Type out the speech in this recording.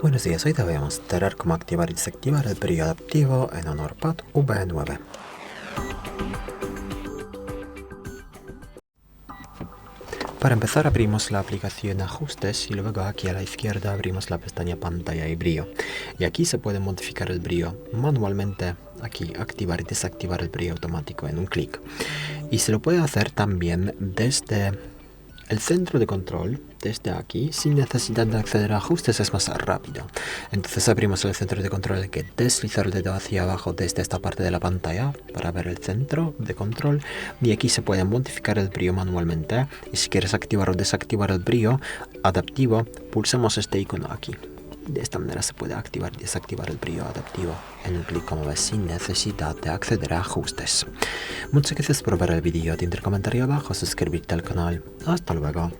Buenos días, hoy te voy a mostrar cómo activar y desactivar el brillo adaptivo en Honorpad V9. Para empezar abrimos la aplicación Ajustes y luego aquí a la izquierda abrimos la pestaña Pantalla y brillo. Y aquí se puede modificar el brillo manualmente, aquí activar y desactivar el brillo automático en un clic. Y se lo puede hacer también desde el centro de control, desde aquí, sin necesidad de acceder a ajustes, es más rápido. Entonces abrimos el centro de control, hay que deslizar el dedo hacia abajo desde esta parte de la pantalla para ver el centro de control. Y aquí se puede modificar el brillo manualmente. Y si quieres activar o desactivar el brillo adaptivo, pulsamos este icono aquí. De esta manera se puede activar y desactivar el brillo adaptivo en un clic, como ves, sin necesidad de acceder a ajustes. Muchas gracias por ver el vídeo, te comentario abajo, suscribirte al canal. Hasta luego.